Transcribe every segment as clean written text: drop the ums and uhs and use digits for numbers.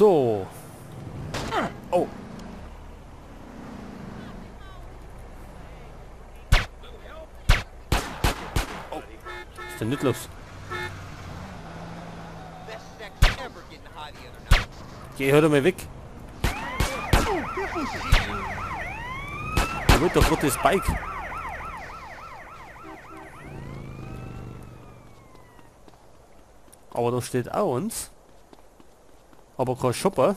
So. Oh. Oh. Was ist denn nicht los? Geh, hör doch mal weg. Da wird doch gerade das Bike. Aber da steht auch uns. Aber kein Shopper.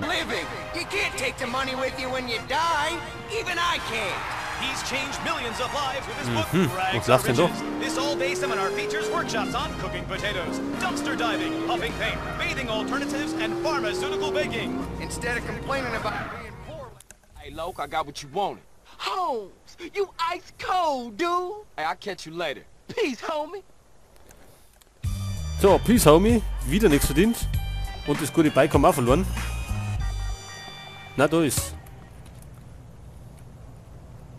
Living. You can't take the money with you when you die. Even I can't. He's changed millions of lives with his book, Rags Was to lachst denn Riches. This all-day seminar features workshops on cooking potatoes, dumpster diving, huffing paint, bathing alternatives, and pharmaceutical baking. Instead of complaining about being poor. Hey, Loke, I got what you wanted. Holmes, you ice cold, dude. Hey, I'll catch you later. Peace, homie. So, Peace, Homie. Wieder nichts verdient. Und das gute Bike haben wir auch verloren. Na, da ist.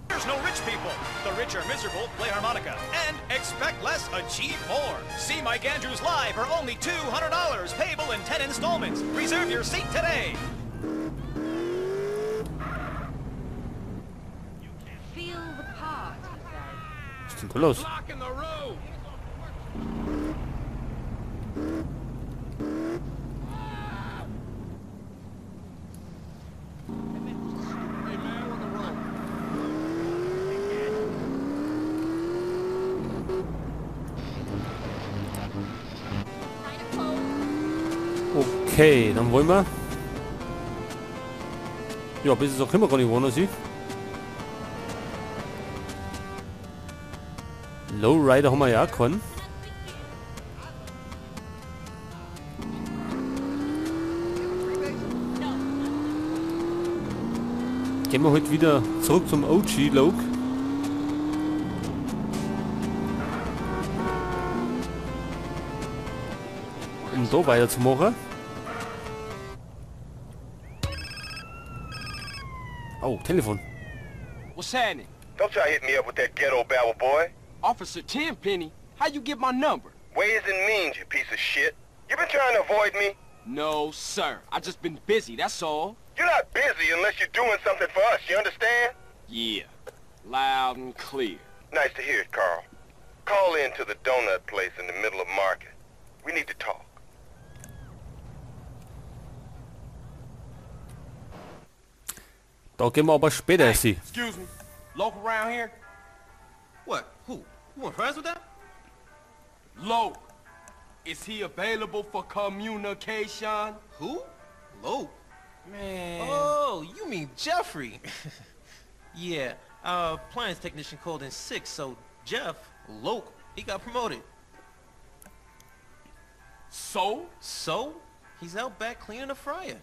There's no rich people. The rich are miserable, play harmonica, and expect less, achieve more. See Mike Andrews live for only $200, payable in 10 installments. Reserve your seat today. Feel the part, he says. Was ist denn da los? Okay, dann wollen wir. Ja, bis jetzt auch können wir gar nicht wohnen, sie. Lowrider haben wir ja auch keinen. Gehen wir heute wieder zurück zum OG-Log. Um da weiterzumachen. Oh, Telefon. What's happening? Don't try to hit me up with that ghetto babble, boy. Officer Tenpenny, how you get my number? Ways and means, you piece of shit. You been trying to avoid me? No, sir. I just been busy, that's all. You're not busy unless you're doing something for us, you understand? Yeah. Loud and clear. Nice to hear it, Carl. Call in to the donut place in the middle of market. We need to talk. Da gehen wir aber später, sie. Excuse me. Local around here? What? Who? You want friends with that? Loke. Is he available for communication? Who? Lope. Man. Oh, you mean Jeffrey. Yeah, our appliance technician called in sick, so Jeff, Lope, he got promoted. So? So? He's out back cleaning the fryer.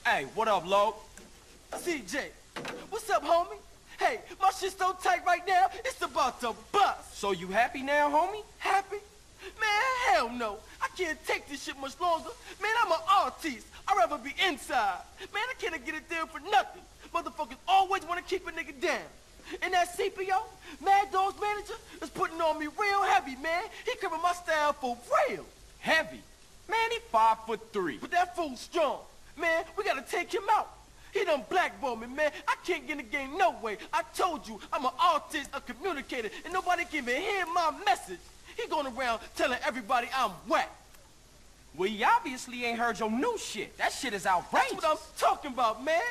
Hey, what up, Loke? CJ, what's up, homie? Hey, my shit's so tight right now, it's about to bust. So you happy now, homie? Happy? Man, hell no. I can't take this shit much longer. Man, I'm an artist. I'd rather be inside. Man, I can't get it there for nothing. Motherfuckers always want to keep a nigga down. And that CPO, Mad Dog's manager, is putting on me real heavy, man. He covering my style for real. Heavy? Man, he 5'3". But that fool's strong. Man, we gotta take him out. He done blackballed me, man. I can't get in the game no way. I told you, I'm an artist, a communicator, and nobody can even hear my message. He going around telling everybody I'm whack. Well, you obviously ain't heard your new shit. That shit is outrageous. That's what I'm talking about, man.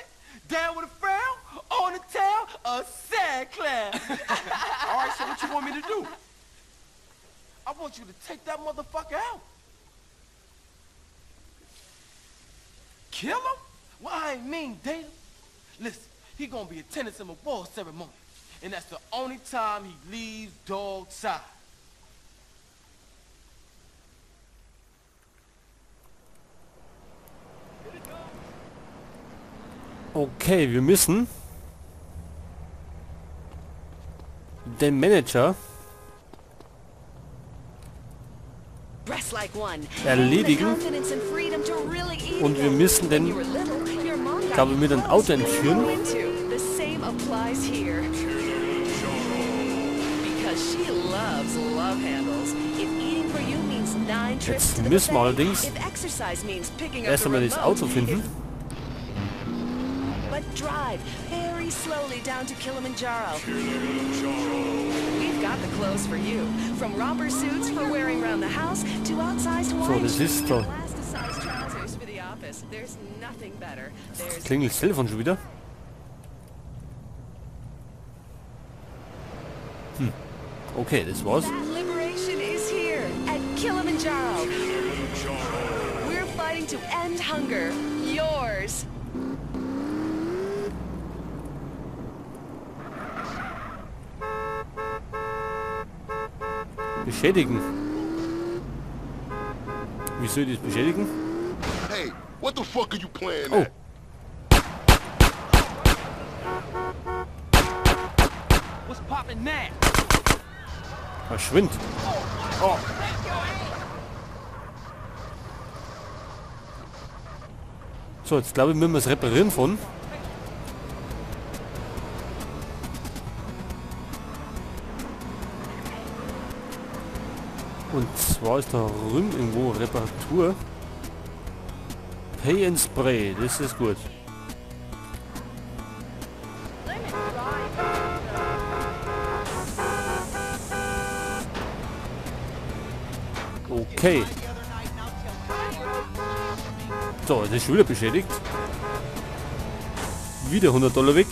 Down with a frown, on the town, a sad clown. All right, so what you want me to do? I want you to take that motherfucker out. Kill him? Well, I ain't mean date him. Listen, he gonna be attending some award ceremony. And that's the only time he leaves dog's side. Okay, wir müssen den Manager Dress like one. erledigen. Confidence and freedom to really Und wir müssen den, glaube ich, mit einem Auto entführen. Jetzt müssen wir allerdings erst einmal das Auto finden. Drive very slowly down to Kilimanjaro. We've got the clothes for you. From romper suits for wearing around the house to outsized So, das ist da. elasticized trousers for the office. There's nothing better. There's Klingelt das Telefon schon wieder? Okay, das war's. that liberation is here at Kilimanjaro. We're fighting to end hunger. Yours. Beschädigen. Wie soll ich das beschädigen? Hey, what the fuck are you playing Oh. at? What's poppin' now? Verschwind. So, jetzt glaube ich, müssen wir es reparieren von. Und zwar ist da rüben irgendwo Reparatur. Pay and Spray, das ist gut. Okay. So, das ist schon wieder beschädigt. Wieder $100 weg.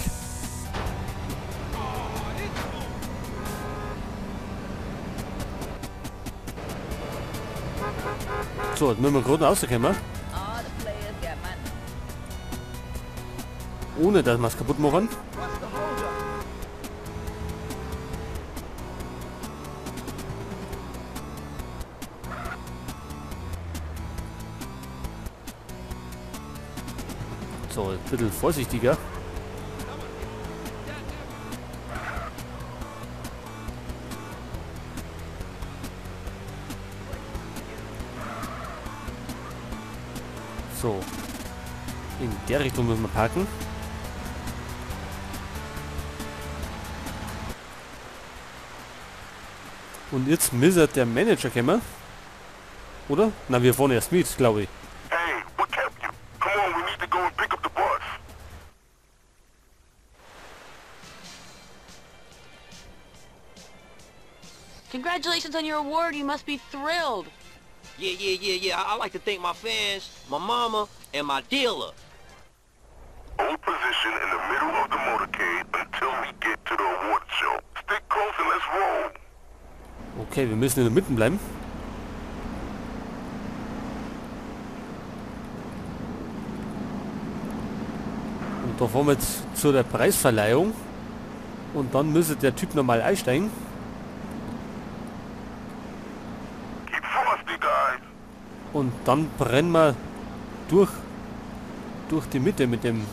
So, jetzt müssen wir gerade rauskommen. Ohne dass wir es kaputt machen. So, ein bisschen vorsichtiger. So. In der Richtung müssen wir parken. Und jetzt müsste der Manager kommen. Oder? Na, wir fahren erst mit, glaube ich. Hey, what kept you? Come on, we need to go and pick up the bus. Congratulations on your award. You must be thrilled. Yeah. I like to thank my fans, my mama, and my dealer. Hold position in the middle of the motorcade until we get to the award show. Stick close and let's roll. Okay, wir müssen in der Mitte bleiben. Und da fahren wir jetzt zu der Preisverleihung. Und dann müsste der Typ nochmal einsteigen. Keep frosty, guys. Und dann brennen wir durch die Mitte mit dem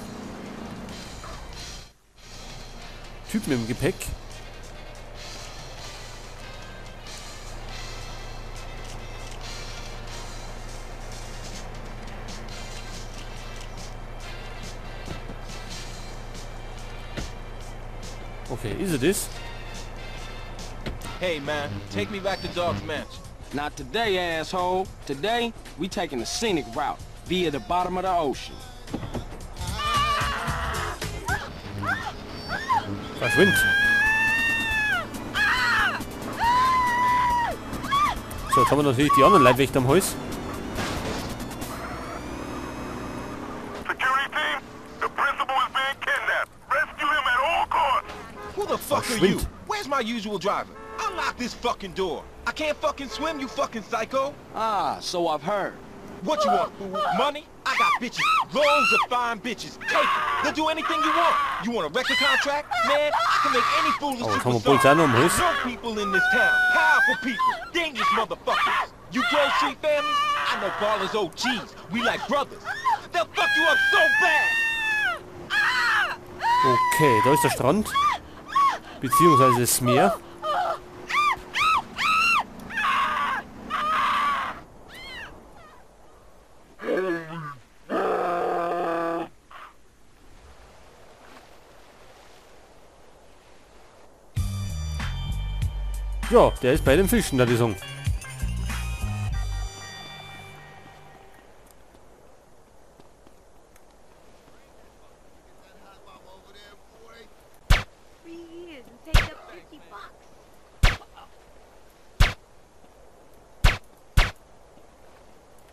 Typen im Gepäck. Okay, ist es das? Hey, man, take me back to Dog's Mansion. Not today, asshole. Today, we taking the scenic route via the bottom of the ocean. Verschwind! So, jetzt haben wir natürlich die anderen Leibwächter am Hals. Security team, the principal is being kidnapped. Rescue him at all costs. Who the fuck are Schwimmt. you? Where's my usual driver? Unlock this fucking door. I can't fucking swim, you fucking psycho. Ah, so I've heard. What you want, fool? Money? I got bitches. Loads of fine bitches. Take it. They'll do anything you want. You want a record contract? Man, I can make any foolish Oh, jetzt haben wir superstar. Polizei noch am Hals. Know people in this town. Powerful people. Dangerous motherfuckers. You Grove Street families? I know ballers OGs. We like brothers. They'll fuck you up so bad. Okay, da ist der Strand. Beziehungsweise das Meer. Ja, der ist bei den Fischen, da die Song.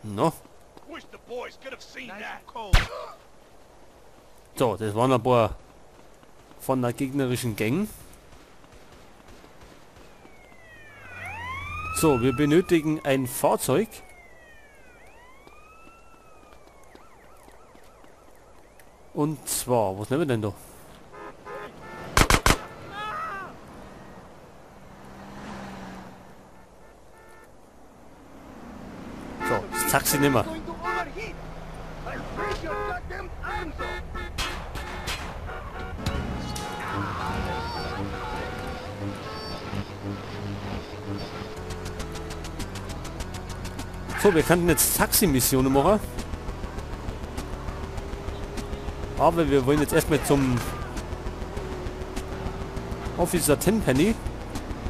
No. So, das waren ein paar von der gegnerischen Gang. So, wir benötigen ein Fahrzeug. Und zwar, was nehmen wir denn da? So, das Taxi nehmen wir. So, wir könnten jetzt Taxi-Missionen machen. Aber wir wollen jetzt erstmal zum Officer Tenpenny.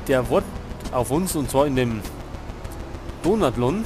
Der wartet auf uns und zwar in dem Donutladen.